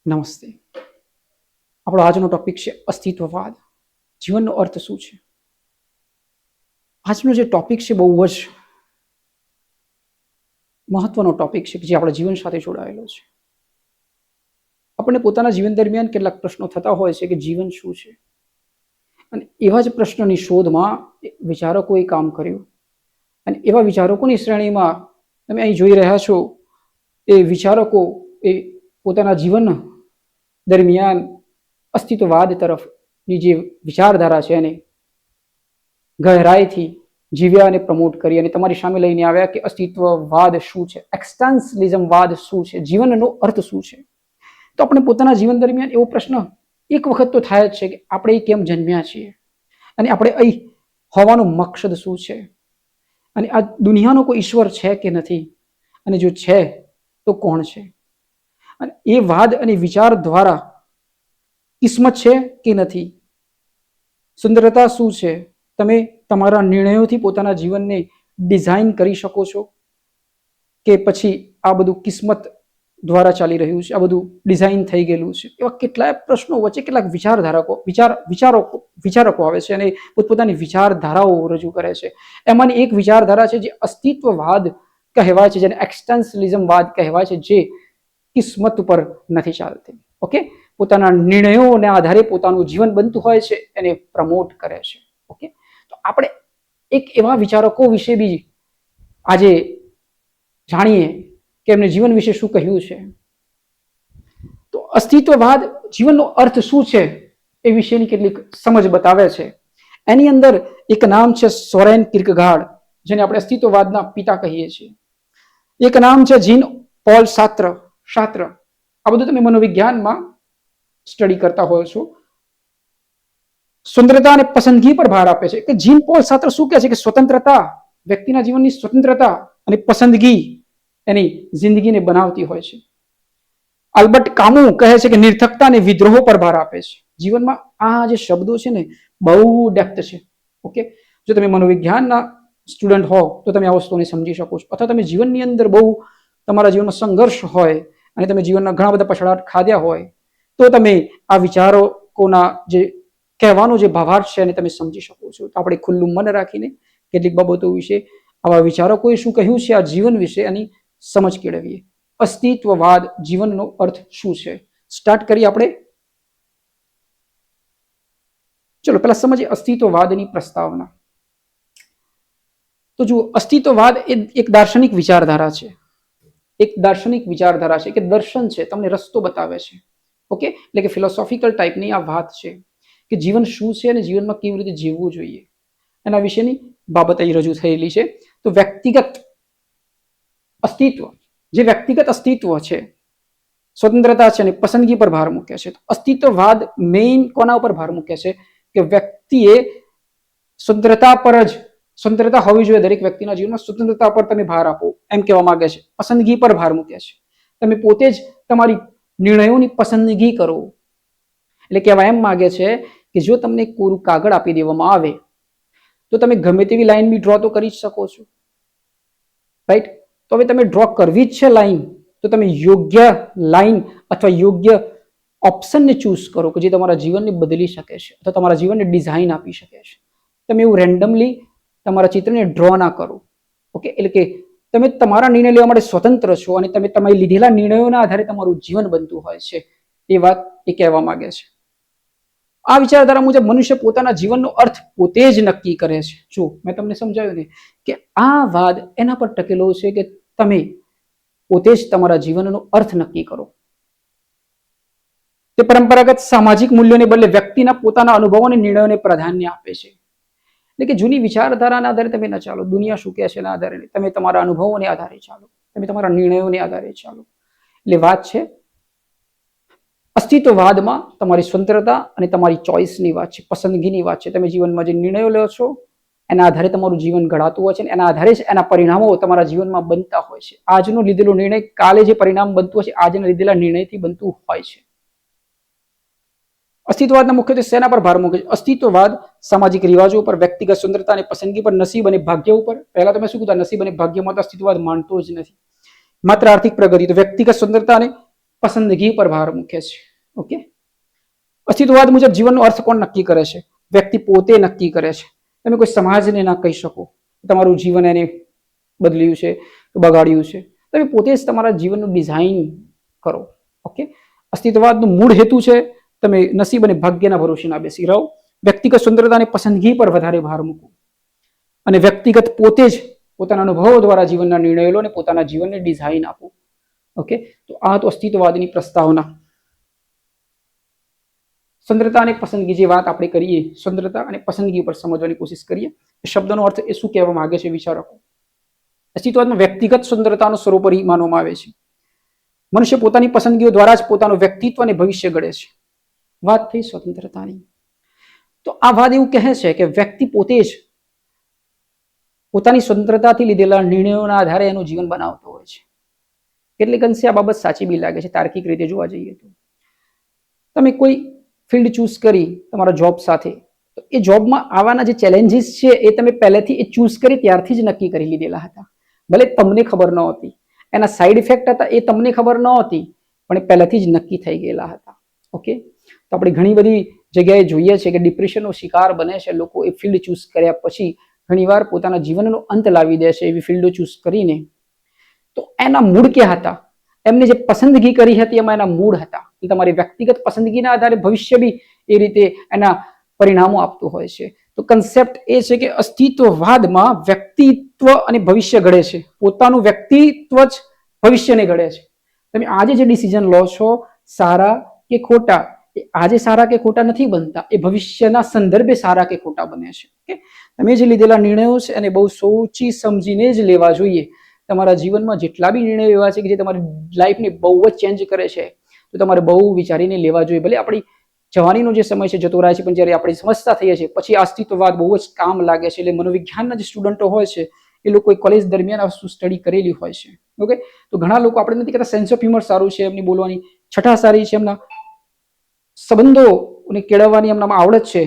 નમસ્તે. આપણો આજનો ટોપિક છે અસ્તિત્વવાદ. જીવનનો અર્થ શું છે? આજનો જે ટોપિક છે બહુ જ મહત્વનો ટોપિક છે કે જે આપણા જીવન સાથે જોડાયેલો છે. આપણને પોતાના જીવન દરમિયાન કેટલાક પ્રશ્નો થતા હોય છે કે જીવન શું છે, અને એવા જ પ્રશ્નની શોધમાં વિચારકોએ કામ કર્યું, અને એવા વિચારકોની શ્રેણીમાં તમે અહીં જોઈ રહ્યા છો એ વિચારકો એ પોતાના જીવન દરમિયાન અસ્તિત્વવાદ તરફની જે વિચારધારા છે એને ગહેરાઈથી જીવ્યા અને પ્રમોટ કરી, અને તમારી સામે લઈને આવ્યા કે અસ્તિત્વવાદ શું છે, એક્સટેન્શિયલિઝમવાદ શું છે, જીવનનો અર્થ શું છે. તો આપણે પોતાના જીવન દરમિયાન એવો પ્રશ્ન એક વખત તો થાય જ છે કે આપણે કેમ જન્મ્યા છીએ, અને આપણે અહીં હોવાનો મકસદ શું છે, અને આ દુનિયાનો કોઈ ઈશ્વર છે કે નથી, અને જો છે તો કોણ છે. અને એ વાદ અને વિચાર દ્વારા કિસ્મત છે કે નથી, સુંદરતા શું છે, તમે તમારા નિર્ણયોથી પોતાના જીવનને ડિઝાઇન કરી શકો છો કે પછી આ બધું કિસ્મત દ્વારા ચાલી રહ્યું છે, આ બધું ડિઝાઇન થઈ ગયેલું છે. એવા કેટલાય પ્રશ્નો વચ્ચે કેટલાક વિચારકો આવે છે અને પોતપોતાની વિચારધારાઓ રજૂ કરે છે. એમાંની એક વિચારધારા છે જે અસ્તિત્વવાદ કહેવાય છે, જેને એક્સટેન્શિયલિઝમવાદ કહેવાય છે, જે કિસ્મત ઉપર નથી ચાલતી. ઓકે, પોતાના નિર્ણયોના આધારે પોતાનું જીવન બનતું હોય છે, એને પ્રમોટ કરે છે. ઓકે, તો આપણે એક એવા વિચારકો વિશે બી આજે જાણીએ કે એમને જીવન વિશે શું કહ્યું છે. તો અસ્તિત્વવાદ જીવનનો અર્થ શું છે એ વિશેની કેટલીક સમજ બતાવે છે. એની અંદર એક નામ છે સોરેન કિર્કગાર્ડ, જેને આપણે અસ્તિત્વવાદના પિતા કહીએ છીએ. એક નામ છે જીન પોલ સાર્ત્ર. આ બધું તમે મનોવિજ્ઞાનમાં સ્ટડી કરતા હોય છો. સુંદરતા અને પસંદગી પર ભાર આપે છે કે જીન પોલ સાર્ત્ર શું કહે છે કે સ્વતંત્રતા, વ્યક્તિના જીવનની સ્વતંત્રતા અને પસંદગી એની જિંદગીને બનાવતી હોય છે. આલ્બર્ટ કામુ કહે છે કે નિર્થકતા અને વિદ્રોહ પર ભાર આપે છે. જીવનમાં આ જે શબ્દો છે ને બહુ ડેપ્થ છે. ઓકે, જો તમે મનોવિજ્ઞાનના સ્ટુડન્ટ હો તો તમે આ વસ્તુને સમજી શકો છો, અથવા તમે જીવનની અંદર બહુ તમારા જીવનમાં સંઘર્ષ હોય અને તમે જીવનના ઘણા બધા પછડાટ ખાધ્યા હોય તો તમે આ વિચારોના જે કહેવાનો જે ભાવાર્થ છે એને તમે સમજી શકો છો. તો આપણે ખુલ્લું મન રાખીને કેટલીક બાબતો વિશે, આવા વિચારકોએ શું કહ્યું છે આ જીવન વિશે, એની સમજ કેળવીએ. અસ્તિત્વવાદ જીવનનો અર્થ શું છે, સ્ટાર્ટ કરીએ આપણે. ચલો પહેલા સમજીએ અસ્તિત્વવાદની પ્રસ્તાવના. તો જુઓ, અસ્તિત્વવાદ એ એક દાર્શનિક વિચારધારા છે. એક દાર્શનિક વિચારધારા છે કે દર્શન છે, તમને રસ્તો બતાવે છે. ઓકે, એટલે કે ફિલોસોફિકલ ટાઈપની આ વાત છે કે જીવન શું છે અને જીવનમાં કેવી રીતે જીવવું જોઈએ, એના વિશેની બાબત અહીં રજૂ થયેલી છે. તો વ્યક્તિગત અસ્તિત્વ, જે વ્યક્તિગત અસ્તિત્વ છે, સ્વતંત્રતા છે અને પસંદગી પર ભાર મૂકે છે. તો અસ્તિત્વવાદ મેઇન કોના ઉપર ભાર મૂકે છે કે વ્યક્તિએ સ્વતંત્રતા હોવી જોઈએ. દરેક વ્યક્તિના જીવનમાં સ્વતંત્રતા પર તમે ભાર આપો એમ કહેવા માંગે છે. પસંદગી પર ભાર મૂકે છે, તમે પોતે જ તમારી નિર્ણયોની પસંદગી કરો. એટલે કહેવા એમ માંગે છે કે જો તમને કોરું કાગળ આપી દેવામાં આવે તો તમે ગમે તેવી લાઈન બી ડ્રો તો કરી જ શકો છો, રાઈટ? તો હવે તમે ડ્રો કરવી જ છે લાઈન, તો તમે યોગ્ય લાઈન અથવા યોગ્ય ઓપ્શનને ચૂઝ કરો કે જે તમારા જીવનને બદલી શકે છે અથવા તમારા જીવનને ડિઝાઇન આપી શકે છે. તમે એવું રેન્ડમલી તમારા ચિત્રને ડ્રો ના કરો. ઓકે, એટલે કે તમે તમારા નિર્ણય લેવા માટે સ્વતંત્ર છો અને તમે તમારી લીધેલા નિર્ણયોના આધારે તમારું જીવન બનતું હોય છે. એ વાત એ કહેવા માંગે છે. આ વિચારધારા મુજબ મનુષ્ય પોતાના જીવનનો અર્થ પોતે જ નક્કી કરે છે. જો મેં તમને સમજાવ્યું ને કે આ વાદ એના પર ટકેલો છે કે તમે પોતે જ તમારા જીવનનો અર્થ નક્કી કરો. તે પરંપરાગત સામાજિક મૂલ્યોને બદલે વ્યક્તિના પોતાના અનુભવો અને નિર્ણયોને પ્રાધાન્ય આપે છે. એટલે કે જૂની વિચારધારાના આધારે તમે ન ચાલો, દુનિયા શું કહે છે એના આધારે, તમે તમારા અનુભવોને આધારે ચાલો, તમે તમારા નિર્ણયોને આધારે ચાલો. એટલે વાત છે અસ્તિત્વવાદમાં તમારી સ્વતંત્રતા અને તમારી ચોઇસની વાત છે, પસંદગીની વાત છે. તમે જીવનમાં જે નિર્ણયો લો છો એના આધારે તમારું જીવન ઘડાતું હોય છે, એના આધારે જ એના પરિણામો તમારા જીવનમાં બનતા હોય છે. આજનો લીધેલો નિર્ણય કાલે જે પરિણામ બનતું હોય છે આજના લીધેલા નિર્ણયથી બનતું હોય છે. અસ્તિત્વવાદના મુખ્યત્વે શેના પર ભાર મૂકે છે? અસ્તિત્વવાદ સામાજિક રિવાજો પર, વ્યક્તિગત સુંદરતા અને પસંદગી પર, નસીબ અને ભાગ્ય ઉપર. પહેલા તમે શું કીધું? નસીબ અને ભાગ્યમાં તો અસ્તિત્વવાદ માનતો જ નથી. માત્ર આર્થિક પ્રગતિ. તો વ્યક્તિગત સુંદરતા અને પસંદગી પર ભાર મૂકે છે. ઓકે, અસ્તિત્વવાદ મુજબ જીવનનો અર્થ કોણ નક્કી કરે છે? વ્યક્તિ પોતે નક્કી કરે છે. તમે કોઈ સમાજને ના કહી શકો તમારું જીવન એને બદલ્યું છે, બગાડ્યું છે. તમે પોતે જ તમારા જીવનનું ડિઝાઇન કરો. ઓકે, અસ્તિત્વવાદનું મૂળ હેતુ છે તમે નસીબ અને ભાગ્યના ભરોસે ના બેસી રહો. વ્યક્તિગત સુંદરતા અને પસંદગી પર વધારે ભાર મૂકો અને વ્યક્તિગત પોતે જ પોતાના અનુભવો દ્વારા જીવનના નિર્ણયો લો અને પોતાના જીવનને ડિઝાઇન આપો. ઓકે, તો આ તો અસ્તિત્વવાદની પ્રસ્તાવના. સુંદરતા અને પસંદગી જે વાત આપણે કરીએ, સુંદરતા અને પસંદગી પર સમજવાની કોશિશ કરીએ. શબ્દનો અર્થ એ શું કહેવા માંગે છે વિચારો. અસ્તિત્વવાદમાં વ્યક્તિગત સુંદરતાનું સર્વોપરી માનવામાં આવે છે. મનુષ્ય પોતાની પસંદગીઓ દ્વારા જ પોતાનું વ્યક્તિત્વ અને ભવિષ્ય ઘડે છે. વાત થઈ સ્વતંત્રતાની. તો આ વાત એવું કહે છે કે વ્યક્તિ પોતે જ પોતાની સ્વતંત્રતાથી લીધેલા નિર્ણયોના આધારે એનું જીવન બનાવતો હોય છે. કેટલીક અંશે આ બાબત સાચી બી લાગે છે તાર્કિક રીતે જોવા જઈએ તો. તમે કોઈ ફિલ્ડ ચૂઝ કરી તમારા જોબ સાથે, તો એ જોબમાં આવવાના જે ચેલેન્જીસ છે એ તમે પહેલેથી એ ચૂઝ કરી ત્યારથી જ નક્કી કરી લીધેલા હતા. ભલે તમને ખબર ન હતી, એના સાઈડ ઇફેક્ટ હતા એ તમને ખબર ન હતી, પણ એ પહેલેથી જ નક્કી થઈ ગયેલા હતા. ઓકે, તો આપણે ઘણી બધી જગ્યાએ જોઈએ છે કે ડિપ્રેશનનો શિકાર બને છે લોકો એ ફિલ્ડ ચૂઝ કર્યા પછી. ઘણીવાર પોતાના જીવનનો અંત લાવી દે છે એવી ફિલ્ડો ચૂઝ કરીને. તો એના મૂળ ક્યાં હતા? એમને જે પસંદગી કરી હતી એમાં એના મૂળ હતા. તમારી વ્યક્તિગત પસંદગીના આધારે ભવિષ્ય બી એ રીતે એના પરિણામો આપતું હોય છે. તો કન્સેપ્ટ એ છે કે અસ્તિત્વવાદમાં વ્યક્તિત્વ અને ભવિષ્ય ઘડે છે. પોતાનું વ્યક્તિત્વ જ ભવિષ્યને ઘડે છે. તમે આજે જે ડિસિઝન લો છો સારા કે ખોટા, એ આજે સારા કે ખોટા નથી બનતા, એ ભવિષ્યના સંદર્ભે સારા કે ખોટા બને છે. ઓકે, તમે જે લીધેલા નિર્ણયો છે એને બહુ સોચી સમજીને જ લેવા જોઈએ. તમારા જીવનમાં જેટલા બી નિર્ણયો એવા છે કે જે તમારી લાઈફને બહુ જ ચેન્જ કરે છે, તો તમારે બહુ વિચારીને લેવા જોઈએ. ભલે આપણી જવાનીનો જે સમય છે જતો રહે છે, પણ જ્યારે આપણે સમજતા થઈએ છીએ પછી અસ્તિત્વવાદ બહુ જ કામ લાગે છે. એટલે મનોવિજ્ઞાનના જે સ્ટુડન્ટો હોય છે એ લોકો કોલેજ દરમિયાન આ વસ્તુ સ્ટડી કરેલી હોય છે. ઓકે, તો ઘણા લોકો આપણે નથી કહેતા સેન્સ ઓફ હ્યુમર સારું છે, એમની બોલવાની છઠ્ઠા સારી છે, એમના સંબંધોને કેળવવાની એમનામાં આવડત છે,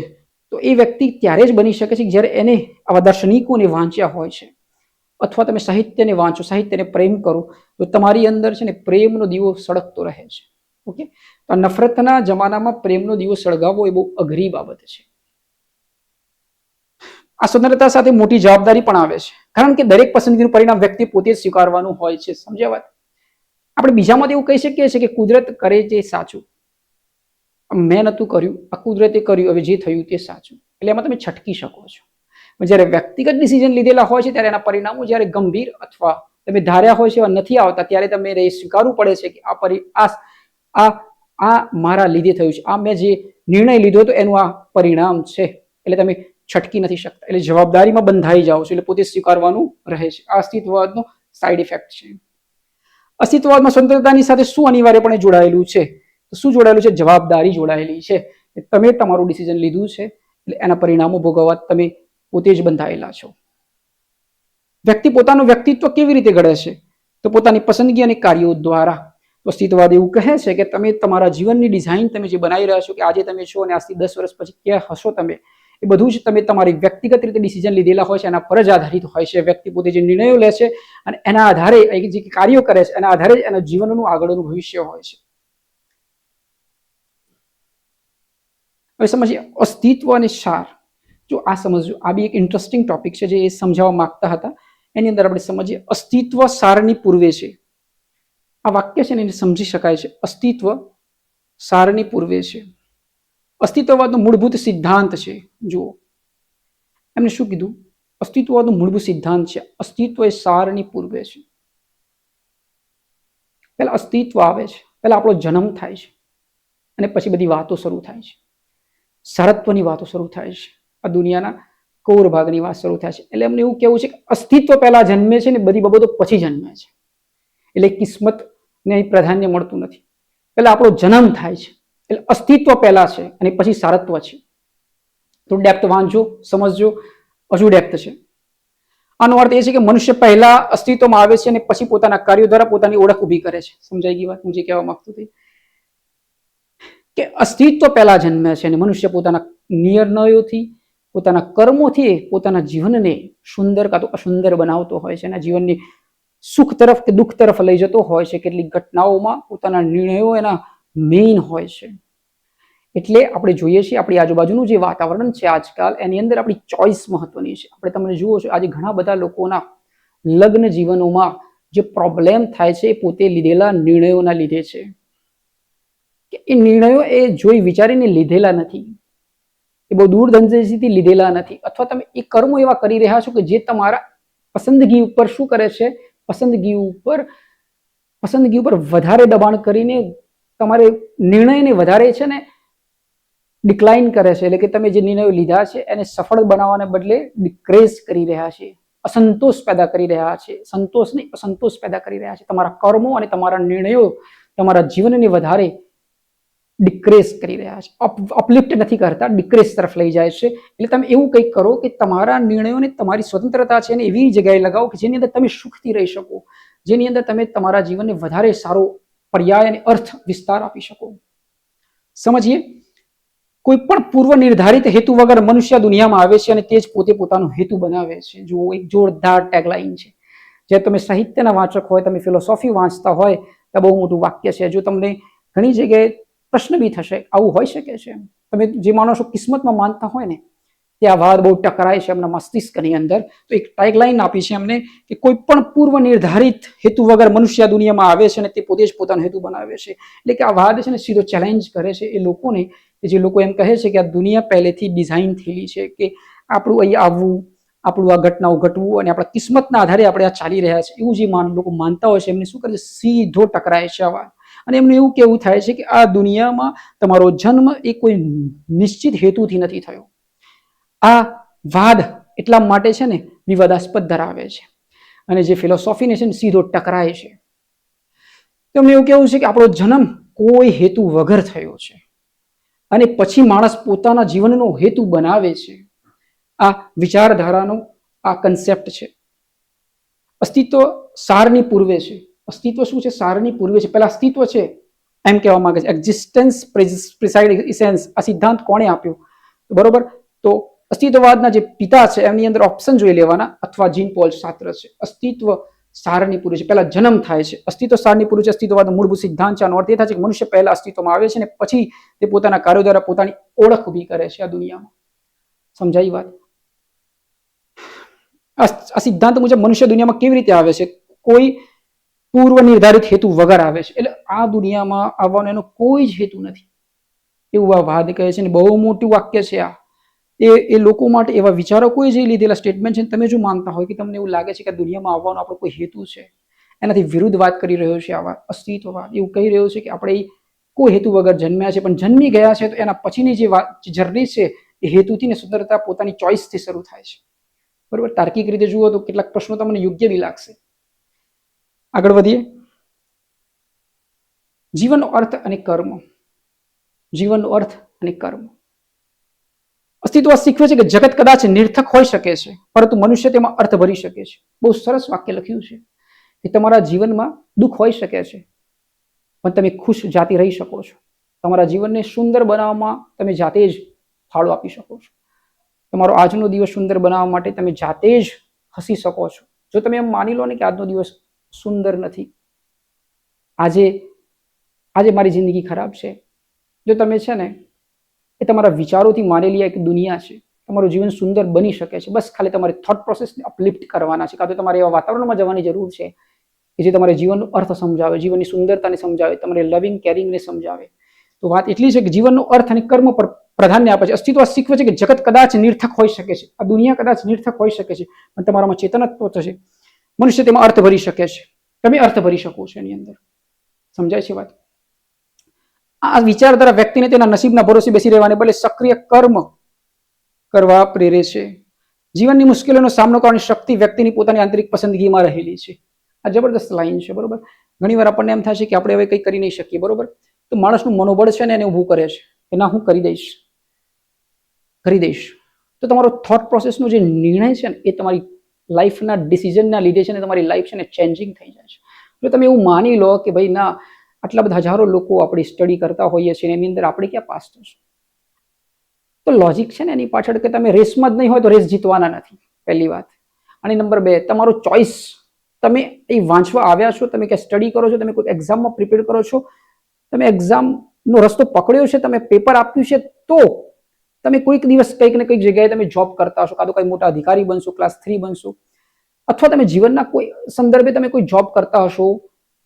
તો એ વ્યક્તિ ત્યારે જ બની શકે છે જ્યારે એને આવા દાર્શનિકોને વાંચ્યા હોય છે. અથવા તમે સાહિત્યને વાંચો, સાહિત્યને પ્રેમ કરો, તો તમારી અંદર છે ને પ્રેમનો દીવો સળગતો રહે છે. ઓકે, તો નફરતના જમાનામાં પ્રેમનો દીવો સળગાવવો એ બહુ અઘરી બાબત છે. આ સ્વતંત્રતા સાથે મોટી જવાબદારી પણ આવે છે, કારણ કે દરેક પસંદગીનું પરિણામ વ્યક્તિ પોતે જ સ્વીકારવાનું હોય છે. સમજ્યા વાત? આપણે બીજામાં એવું કહી શકીએ છીએ કે કુદરત કરે તે સાચું, મેં નહોતું કર્યું, આ કુદરતે કર્યું, હવે જે થયું તે સાચું. એટલે એમાં તમે છટકી શકો છો. જ્યારે વ્યક્તિગત ડિસિઝન લીધેલા હોય છે ત્યારે એના પરિણામો જ્યારે ગંભીર અથવા તમે ધાર્યા હોય છે એવા નથી આવતા, ત્યારે તમે એ સ્વીકારવું પડે છે કે આ મારા લીધે થયું છે, આ મેં જે નિર્ણય લીધો હતો એનું આ પરિણામ છે. એટલે તમે છટકી નથી શકતા, એટલે જવાબદારીમાં બંધાઈ જાઓ છો, એટલે પોતે સ્વીકારવાનું રહે છે. આ અસ્તિત્વવાદનો સાઈડ ઇફેક્ટ છે. અસ્તિત્વવાદમાં સ્વતંત્રતાની સાથે શું અનિવાર્યપણે જોડાયેલું છે? શું જોડાયેલું છે? જવાબદારી જોડાયેલી છે. તમે તમારું ડિસિઝન લીધું છે એટલે એના પરિણામો ભોગવવા તમે પોતે જ બંધાયેલા છો. વ્યક્તિ પોતાનું વ્યક્તિત્વ કેવી રીતે ઘડે છે? તો પોતાની પસંદગી અને કાર્યો દ્વારા. અસ્તિત્વવાદ એવું કહે છે કે તમે તમારા જીવનની ડિઝાઇન તમે જે બનાવી રહ્યા છો, કે આજે તમે છો અને આજથી 10 વર્ષ પછી ક્યાં હશો તમે, એ બધું જ તમે તમારી વ્યક્તિગત રીતે ડિસિઝન લીધેલા હોય છે, એના પર જ આધારિત હોય છે. વ્યક્તિ પોતે જે નિર્ણયો લે છે અને એના આધારે જે કાર્યો કરે છે એના આધારે જ એના જીવનનું આગળનું ભવિષ્ય હોય છે. હવે સમજીએ અસ્તિત્વ અને સાર. જો આ સમજજો, આ બી એક ઇન્ટરેસ્ટિંગ ટોપિક છે જે એ સમજાવવા માંગતા હતા. એની અંદર આપણે સમજીએ અસ્તિત્વ સારની પૂર્વે છે. આ વાક્ય છે ને એને સમજી શકાય છે. અસ્તિત્વ સારની પૂર્વે છે. અસ્તિત્વવાદનો મૂળભૂત સિદ્ધાંત છે. જુઓ એમને શું કીધું? અસ્તિત્વવાદનો મૂળભૂત સિદ્ધાંત છે અસ્તિત્વ એ સારની પૂર્વે છે. પહેલા અસ્તિત્વ આવે છે, પહેલા આપણો જન્મ થાય છે અને પછી બધી વાતો શરૂ થાય છે. સારત્વની વાતો શરૂ થાય છે, આ દુનિયાના કોર ભાગની વાત શરૂ થાય છે. એટલે એમને એવું કેવું છે કે અસ્તિત્વ પહેલા જન્મે છે ને બધી બાબતો પછી જન્મે છે. એટલે કિસ્મતને પ્રાધાન્ય મળતું નથી. પહેલા આપણો જન્મ થાય છે એટલે અસ્તિત્વ પહેલા છે અને પછી સારત્વ છે. તો ડેપ્થ વાંચજો, સમજજો, હજુ ડેપ્થ છે. આનો અર્થ એ છે કે મનુષ્ય પહેલા અસ્તિત્વમાં આવે છે અને પછી પોતાના કાર્યો દ્વારા પોતાની ઓળખ ઊભી કરે છે. સમજાઈ ગઈ વાત હું જે કહેવા માંગતો હતો? કે અસ્તિત્વ પહેલા જન્મે છે અને મનુષ્ય પોતાના નિર્ણયોથી, પોતાના કર્મોથી પોતાના જીવનને સુંદર કાં તો અસુંદર બનાવતો હોય છે. એના જીવનની સુખ તરફ કે દુઃખ તરફ લઈ જતો હોય છે. કેટલીક ઘટનાઓમાં પોતાના નિર્ણયો એના મેઇન હોય છે. એટલે આપણે જોઈએ છીએ આપણી આજુબાજુનું જે વાતાવરણ છે આજકાલ, એની અંદર આપણી ચોઇસ મહત્વની છે. આપણે તમે જુઓ છો આજે ઘણા બધા લોકોના લગ્ન જીવનોમાં જે પ્રોબ્લેમ થાય છે એ પોતે લીધેલા નિર્ણયોના લીધે છે. કે એ નિર્ણયો એ જોઈ વિચારીને લીધેલા નથી, એ બહુ દૂરદંશીથી લીધેલા નથી, અથવા તમે એ કર્મો એવા કરી રહ્યા છો કે જે તમારા પસંદગી ઉપર શું કરે છે, પસંદગી ઉપર વધારે દબાણ કરીને તમારે નિર્ણયને વધારે છે ને ડિક્લાઇન કરે છે. એટલે કે તમે જે નિર્ણયો લીધા છે એને સફળ બનાવવાને બદલે ડિક્રેઝ કરી રહ્યા છે, અસંતોષ પેદા કરી રહ્યા છે. સંતોષ નહીં, અસંતોષ પેદા કરી રહ્યા છે. તમારા કર્મો અને તમારા નિર્ણયો તમારા જીવનને વધારે ડિક્રેઝ કરી રહ્યા છે, અપલિફ્ટ નથી કરતા, ડિક્રેઝ તરફ લઈ જાય છે. એટલે તમે એવું કંઈક કરો કે તમારા નિર્ણયોને, તમારી સ્વતંત્રતા છે એને એવી જગ્યાએ લગાવો કે જેની અંદર તમે સુખથી રહી શકો, જેની અંદર તમે તમારા જીવનને વધારે સારો પર્યાય અને અર્થ વિસ્તાર આપી શકો. સમજીએ, કોઈ પણ પૂર્વ નિર્ધારિત હેતુ વગર મનુષ્ય દુનિયામાં આવે છે અને તે જ પોતે પોતાનો હેતુ બનાવે છે. જો એક જોરદાર ટેગલાઇન છે. જે તમે સાહિત્યના વાંચક હોય, તમે ફિલોસોફી વાંચતા હોય તો બહુ મોટું વાક્ય છે. જો તમને ઘણી જગ્યાએ પ્રશ્ન બી થશે, આવું હોઈ શકે છે, તમે જે માણસો કિસ્મતમાં માનતા હોય ને તે આ વાત બહુ ટકરાય છે એમના મસ્તિષ્કની અંદર. તો એક ટેગલાઇન આપી છે એમને કે કોઈ પણ પૂર્વ નિર્ધારિત હેતુ વગર મનુષ્ય દુનિયામાં આવે છે અને તે પોતે જ પોતાનો હેતુ બનાવે છે. એટલે કે આ વાત છે ને સીધો ચેલેન્જ કરે છે એ લોકોને, કે જે લોકો એમ કહે છે કે આ દુનિયા પહેલેથી ડિઝાઇન થયેલી છે, કે આપણું અહીં આવવું, આપણું આ ઘટનાઓ ઘટવું અને આપણા કિસ્મતના આધારે આપણે આ ચાલી રહ્યા છે, એવું જે લોકો માનતા હોય છે એમને શું કરે છે, સીધો ટકરાય છે આ વાત. અને એમનું એવું કેવું થાય છે કે આ દુનિયામાં તમારો જન્મ એ કોઈ નિશ્ચિત હેતુથી નથી થયો. આ વાદ એટલા માટે છે ને વિવાદાસ્પદ ધરાવે છે અને જે ફિલોસોફીને છે ને સીધો ટકરાય છે. એમને એવું કેવું છે કે આપણો જન્મ કોઈ હેતુ વગર થયો છે અને પછી માણસ પોતાના જીવનનો હેતુ બનાવે છે. આ વિચારધારાનો આ કન્સેપ્ટ છે. અસ્તિત્વ સારની પૂર્વે છે. અસ્તિત્વ શું છે? સારની પૂર્વે છે. પહેલા અસ્તિત્વ છે એમ કહેવા માંગે છે. Existence પ્રિસાઇડ essence. આ સિદ્ધાંત કોણે આપ્યો? બરોબર. તો અસ્તિત્વવાદના જે પિતા છે એમની અંદર ઓપ્શન જોઈ લેવાના, અથવા જીન પોલ સાર્ત્ર છે. અસ્તિત્વ સારની પૂર્વે છે. પહેલા જન્મ થાય છે. અસ્તિત્વ સારની પૂર્વે છે. અસ્તિત્વવાદનો મૂળભૂત સિદ્ધાંત છે. આનો અર્થ એ થાય છે કે મનુષ્ય પહેલા અસ્તિત્વમાં આવે છે અને પછી તે પોતાના કાર્યો દ્વારા પોતાની ઓળખ ઊભી કરે છે આ દુનિયામાં. સમજાઈ વાત? આ સિદ્ધાંત મુજબ મનુષ્ય દુનિયામાં કેવી રીતે આવે છે? કોઈ પૂર્વ નિર્ધારિત હેતુ વગર આવે છે. એટલે આ દુનિયામાં આવવાનો એનો કોઈ જ હેતુ નથી, એવું આ વાદ કહે છે. ને બહુ મોટું વાક્ય છે આ. એ લોકો માટે એવા વિચારકોએ જે લીધેલા સ્ટેટમેન્ટ છે, તમે જો માનતા હોય કે તમને એવું લાગે છે કે દુનિયામાં આવવાનો આપણો કોઈ હેતુ છે, એનાથી વિરુદ્ધ વાત કરી રહ્યો છે આવા અસ્તિત્વવાદ. એવું કહી રહ્યો છે કે આપણે કોઈ હેતુ વગર જન્મ્યા છે, પણ જન્મી ગયા છે તો એના પછીની જે જર્ની છે એ હેતુથી ને સ્વતંત્રતા પોતાની ચોઇસથી શરૂ થાય છે. બરોબર. તાર્કિક રીતે જુઓ તો કેટલાક પ્રશ્નો તમને યોગ્ય બી લાગશે. આગળ વધીએ. જીવનનો અર્થ અને કર્મ. જીવનનો અર્થ અને કર્મ. અસ્તિત્વ શીખવે છે કે જગત કદાચ નિર્થક હોઈ શકે છે, પરંતુ મનુષ્ય તેમાં અર્થ ભરી શકે છે. બહુ સરસ વાક્ય લખ્યું છે કે તમારા જીવનમાં દુઃખ હોઈ શકે છે, પણ તમે ખુશ જાતે રહી શકો છો. તમારા જીવનને સુંદર બનાવવામાં તમે જાતે જ ફાળો આપી શકો છો. તમારો આજનો દિવસ સુંદર બનાવવા માટે તમે જાતે જ હસી શકો છો. જો તમે એમ માની લો ને કે આજનો દિવસ સુંદર નથી, આજે મારી જિંદગી ખરાબ છે, જો તમે છે ને એ તમારા વિચારોથી માનેલી એક દુનિયા છે, તમારું જીવન સુંદર બની શકે છે. બસ ખાલી તમારે થોટ પ્રોસેસને અપલિફ્ટ કરવાના છે, કાં તો તમારે એવા વાતાવરણમાં જવાની જરૂર છે કે જે તમારે જીવનનો અર્થ સમજાવે, જીવનની સુંદરતાને સમજાવે, તમારે લવિંગ કેરિંગને સમજાવે. તો વાત એટલી છે કે જીવનનો અર્થ અને કર્મ પર પ્રાધાન્ય આપે છે. અસ્તિત્વ શીખવે છે કે જગત કદાચ નિર્થક હોઈ શકે છે, આ દુનિયા કદાચ નિર્થક હોઈ શકે છે, પણ તમારામાં ચેતનત્વ થશે, મનુષ્ય તેમાં અર્થ ભરી શકે છે. તમે અર્થ ભરી શકો છો એની અંદર. સમજાય છે વાત? આ વિચારધારા વ્યક્તિને તેના નસીબના ભરોસે બેસી રહેવાને બદલે સક્રિય કર્મ કરવા પ્રેરે છે. જીવનની મુશ્કેલીઓનો સામનો કરવાની શક્તિ વ્યક્તિની પોતાની આંતરિક પસંદગીમાં રહેલી છે. આ જબરદસ્ત લાઈન છે. બરોબર. ઘણીવાર આપણને એમ થાય છે કે આપણે હવે કંઈ કરી નહીં શકીએ. બરોબર. તો માણસનું મનોબળ છે ને એને ઊભું કરે છે કે ના, હું કરી દઈશ. તો તમારો થોટ પ્રોસેસનો જે નિર્ણય છે ને એ તમારી લાઈફના ડિસિઝનના લીધે છે ને તમારી લાઈફ છે ને ચેન્જિંગ થઈ જાય છે. જો તમે એવું માની લો કે ભાઈ ના, આટલા બધા હજારો લોકો આપણે સ્ટડી કરતા હોઈએ છીએ એની અંદર આપણે ક્યાં પાસ થશું, તો લોજિક છે ને એની પાછળ કે તમે રેસમાં જ નહીં હોય તો રેસ જીતવાના નથી, પહેલી વાત. અને નંબર 2, તમારો ચોઇસ તમે એ વાંચવા આવ્યા છો, તમે ક્યાં સ્ટડી કરો છો, તમે કોઈ એક્ઝામમાં પ્રિપેર કરો છો, તમે એક્ઝામનો રસ્તો પકડ્યો છે, તમે પેપર આપ્યું છે, તો તમે કોઈક દિવસ કંઈક ને કંઈક જગ્યાએ તમે જોબ કરતા હશો, કાં તો કંઈ મોટા અધિકારી બનશો, ક્લાસ 3 બનશો, અથવા તમે જીવનના કોઈ સંદર્ભે તમે કોઈ જોબ કરતા હશો,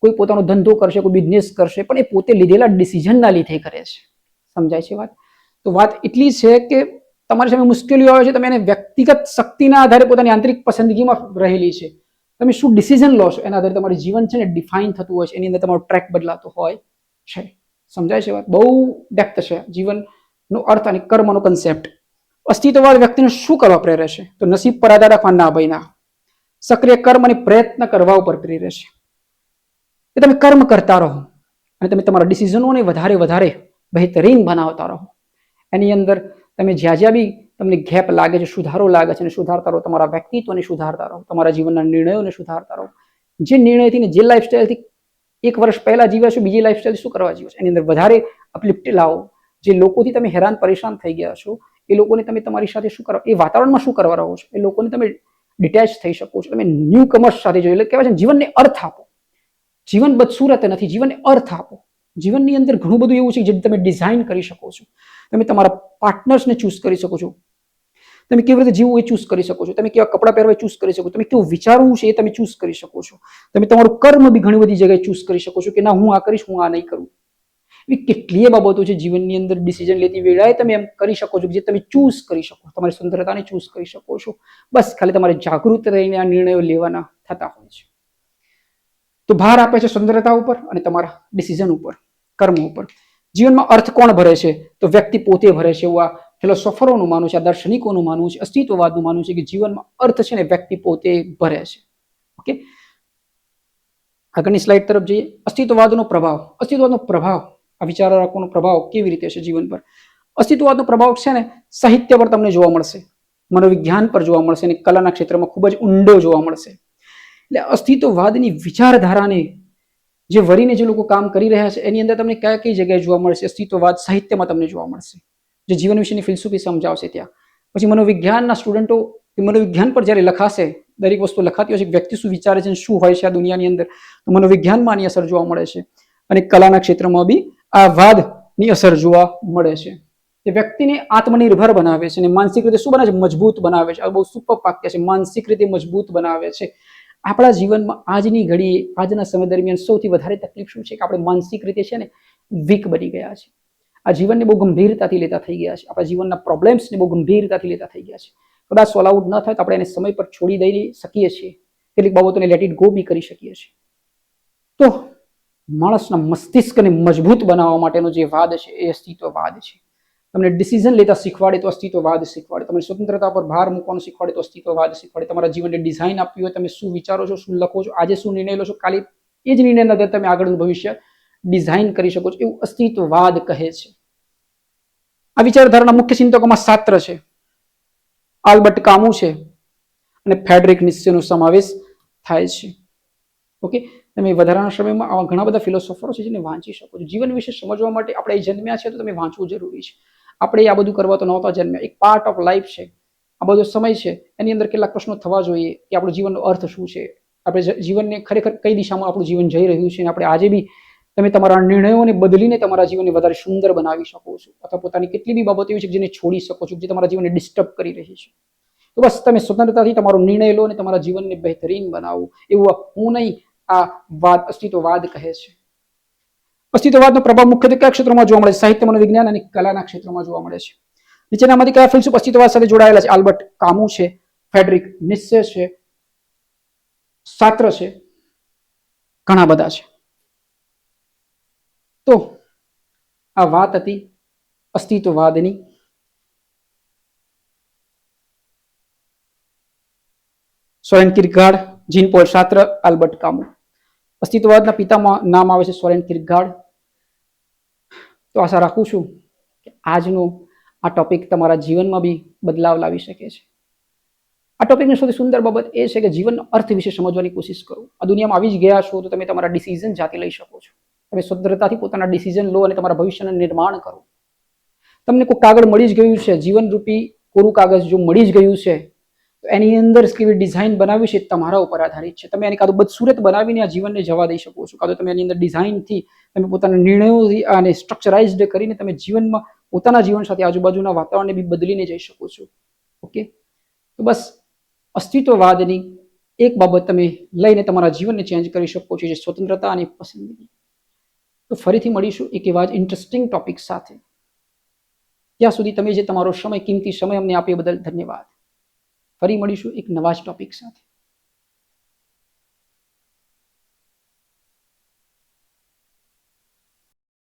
કોઈ પોતાનો ધંધો કરશે, કોઈ બિઝનેસ કરશે, પણ એ પોતે લીધેલા ડિસિઝનના લીધે કરે છે. સમજાય છે વાત? તો વાત એટલી છે કે તમારી સામે મુશ્કેલીઓ આવે છે, તમે એને વ્યક્તિગત શક્તિના આધારે પોતાની આંતરિક પસંદગીમાં રહેલી છે. તમે શું ડિસિઝન લો છો એના આધારે તમારું જીવન છે ને ડિફાઇન થતું હોય છે, એની અંદર તમારો ટ્રેક બદલાતો હોય છે. સમજાય છે વાત? બહુ ડેપ્થ છે જીવનનો અર્થ અને કર્મનો કન્સેપ્ટ. અસ્તિત્વવાદ વ્યક્તિને શું કરવા પ્રેરે છે? તો નસીબ પર આધાર રાખવા ના ભાઈ ના. સક્રિય કર્મ અને પ્રયત્ન કરવા ઉપર પ્રેરે છે. કે તમે કર્મ કરતા રહો અને તમે તમારા ડિસિઝનોને વધારે બહેતરીન બનાવતા રહો. એની અંદર તમે જ્યાં બી તમને ગેપ લાગે છે, સુધારો લાગે છે, અને સુધારતા રહો. તમારા વ્યક્તિત્વને સુધારતા રહો, તમારા જીવનના નિર્ણયોને સુધારતા રહો. જે નિર્ણયથી ને જે લાઈફસ્ટાઈલથી 1 વર્ષ પહેલા જીવ્યા છો, બીજી લાઈફસ્ટાઈલ શું કરવા જીવો છો, એની અંદર વધારે અપલિફ્ટ લાવો. જે લોકોથી તમે હેરાન પરેશાન થઈ ગયા છો, એ લોકોને તમે તમારી સાથે શું કરવા, એ વાતાવરણમાં શું કરવા રહો છો, એ લોકોને તમે ડિટેચ થઈ શકો છો. તમે ન્યૂ કમર્સ સાથે જોઈ, એટલે કહેવાય છે જીવનને અર્થ આપો. જીવન બદસૂરત નથી, જીવનને અર્થ આપો. જીવનની અંદર ઘણું બધું એવું છે જે તમે ડિઝાઇન કરી શકો છો. તમે તમારા પાર્ટનર્સને ચૂઝ કરી શકો છો. તમે કેવી રીતે જીવવું એ ચૂઝ કરી શકો છો. તમે કેવા કપડાં પહેરવા ચૂઝ કરી શકો છો. તમે કેવું વિચારવું છે એ તમે ચૂઝ કરી શકો છો. તમે તમારું કર્મ બી ઘણી બધી જગ્યાએ ચૂઝ કરી શકો છો કે ના, હું આ કરીશ, હું આ નહીં કરું. એવી કેટલીય બાબતો છે જીવનની અંદર ડિસિઝન લેતી વેળાએ તમે એમ કરી શકો છો જે તમે ચૂઝ કરી શકો. તમારી સુંદરતાને ચૂઝ કરી શકો છો. બસ ખાલી તમારે જાગૃત રહીને આ નિર્ણયો લેવાના થતા હોય છે. તો ભાર આપે છે સુંદરતા ઉપર અને તમારા ડિસિઝન ઉપર, કર્મ ઉપર. જીવનમાં અર્થ કોણ ભરે છે? તો વ્યક્તિ પોતે ભરે છે. એવું આ ફિલોસોફરોનું માનવું છે, આ દાર્શનિકોનું માનવું છે, અસ્તિત્વવાદનું માનવું છે કે જીવનમાં અર્થ છે ને વ્યક્તિ પોતે ભરે છે. ઓકે, આગળની સ્લાઇડ તરફ જઈએ. અસ્તિત્વવાદનો પ્રભાવ. અસ્તિત્વવાદનો પ્રભાવ, આ વિચારકોનો પ્રભાવ કેવી રીતે છે જીવન પર? અસ્તિત્વવાદનો પ્રભાવ છે ને સાહિત્ય પર તમને જોવા મળશે, મનોવિજ્ઞાન પર જોવા મળશે અને કલાના ક્ષેત્રમાં ખૂબ જ ઊંડો જોવા મળશે. એટલે અસ્તિત્વવાદની વિચારધારાને જે વરીને જે લોકો કામ કરી રહ્યા છે એની અંદર તમને કઈ જગ્યાએ જોવા મળશે? અસ્તિત્વવાદ સાહિત્યમાં તમને જોવા મળશે, જે જીવન વિશેની ફિલસૂફી સમજાવશે ત્યાં. પછી મનોવિજ્ઞાનના સ્ટુડન્ટો મનોવિજ્ઞાન પર જ્યારે લખાશે, દરેક વસ્તુ લખાતી હોય છે, વ્યક્તિ શું વિચારે છે, શું હોય છે આ દુનિયાની અંદર, તો મનોવિજ્ઞાનમાં આની અસર જોવા મળે છે. અને કલાના ક્ષેત્રમાં બી આ વાદની અસર જોવા મળે છે. જે વ્યક્તિને આત્મનિર્ભર બનાવે છે અને માનસિક રીતે શું બનાવે છે? મજબૂત બનાવે છે. આ બહુ સુપર વાક્ય છે, માનસિક રીતે મજબૂત બનાવે છે. આપણા જીવનમાં આજની ઘડીએ, આજના સમય દરમિયાન સૌથી વધારે તકલીફ શું છે કે આપણે માનસિક રીતે છે ને વીક બની ગયા છે. આ જીવનને બહુ ગંભીરતાથી લેતા થઈ ગયા છે. આપણા જીવનના પ્રોબ્લેમ્સને બહુ ગંભીરતાથી લેતા થઈ ગયા છે. કદાચ સોલ્વ આઉટ ન થાય તો આપણે એને સમય પર છોડી દઈ શકીએ છીએ. કેટલીક બાબતોને લેટ ઇટ ગો બી કરી શકીએ છીએ. તો માણસના મસ્તિષ્કને મજબૂત બનાવવા માટેનો જે વાદ છે એ અસ્તિત્વવાદ છે. તમને ડિસિઝન લેતા શીખવાડે તો અસ્તિત્વવાદ શીખવાડે. તમને સ્વતંત્રતા પર ભાર મૂકવાનું શીખવાડે તો અસ્તિત્વવાદ શીખવાડે. તમારા જીવનને ડિઝાઇન આપવી હોય, તમે શું વિચારો છો, શું લખો છો, આજે શું નિર્ણય લો છો, કાલે એ જ નિર્ણયના આધારે તમે આગળનું ભવિષ્ય ડિઝાઇન કરી શકો છો, એવું અસ્તિત્વવાદ કહે છે. આ વિચારધારાના મુખ્ય ચિંતકોમાં સાત્ર છે, આલ્બર્ટ કામુ છે અને ફ્રેડરિક નીત્શેનો સમાવેશ થાય છે. ઓકે, તમે વધારાના સમયમાં આવા ઘણા બધા ફિલોસોફરો છે જેને વાંચી શકો છો. જીવન વિશે સમજવા માટે આપણે જન્મ્યા છે તો તમે વાંચવું જરૂરી છે. આપણે આ બધું કરવા તો નહોતા જન્મ્યા. એક પાર્ટ ઓફ લાઈફ છે, આ બધો સમય છે, એની અંદર કેટલાક પ્રશ્નો થવા જોઈએ કે આપણું જીવનનો અર્થ શું છે, આપણે જીવનને ખરેખર કઈ દિશામાં આપણું જીવન જઈ રહ્યું છે. અને આપણે આજે બી તમે તમારા નિર્ણયોને બદલીને તમારા જીવનને વધારે સુંદર બનાવી શકો છો, અથવા પોતાની કેટલી બી બાબતો એવી છે જેને છોડી શકો છો, જે તમારા જીવનને ડિસ્ટર્બ કરી રહી છે. તો બસ તમે સ્વતંત્રતાથી તમારો નિર્ણય લો અને તમારા જીવનને બહેતરીન બનાવો. એવું હું નહીં, આ વાદ અસ્તિત્વવાદ કહે છે. અસ્તિત્વવાદનો પ્રભાવ મુખ્યત્વે કયા ક્ષેત્રોમાં જોવા મળે છે? સાહિત્ય, મનોવિજ્ઞાન અને કલાના ક્ષેત્રમાં જોવા મળે છે. નીચેનામાંથી કયા ફિલસૂફ અસ્તિત્વવાદ સાથે જોડાયેલા છે? આલ્બર્ટ કામુ છે, ફ્રેડરિક નીત્શે છે, સાત્ર છે, ઘણા બધા છે. તો આ વાત હતી અસ્તિત્વવાદની. સોરેન કિરગાર્ડ, જીન પોલ સાત્ર, આલ્બર્ટ કામુ. અસ્તિત્વવાદના પિતામાં નામ આવે છે સોરેન કિરગાર્ડ. તો આશા રાખું છું કે આજનો આ ટોપિક તમારા જીવનમાં બી બદલાવ લાવી શકે છે. આ ટોપિકની સૌથી સુંદર બાબત એ છે કે જીવનનો અર્થ વિશે સમજવાની કોશિશ કરો. આ દુનિયામાં આવી જ ગયા છો તો તમે તમારા ડિસિઝન જાતે લઈ શકો છો. તમે સ્વતંત્રતાથી પોતાના ડિસિઝન લો અને તમારા ભવિષ્યનું નિર્માણ કરો. તમને કોઈ કાગળ મળી જ ગયું છે, જીવનરૂપી કોરું કાગળ જો મળી જ ગયું છે, તો એની અંદર કેવી ડિઝાઇન બનાવી છે તમારા ઉપર આધારિત છે. તમે એની કાં તો બદસુરત બનાવીને આ જીવનને જવા દઈ શકો છો, કાં તો તમે એની અંદર ડિઝાઇનથી તમે પોતાના નિર્ણયોથી અને સ્ટ્રક્ચરાઇઝડ કરીને તમે જીવનમાં પોતાના જીવન સાથે આજુબાજુના વાતાવરણને બી બદલીને જઈ શકો છો. ઓકે, તો બસ અસ્તિત્વવાદની એક બાબત તમે લઈને તમારા જીવનને ચેન્જ કરી શકો છો, જે સ્વતંત્રતા અને પસંદગી. તો ફરીથી મળીશું એક એવા જ ઇન્ટરેસ્ટિંગ ટોપિક સાથે. ત્યાં સુધી તમે જે તમારો સમય, કિંમતી સમય અમને આપ્યો બદલ ધન્યવાદ. ફરી મળીશું એક નવા જ ટોપિક સાથે.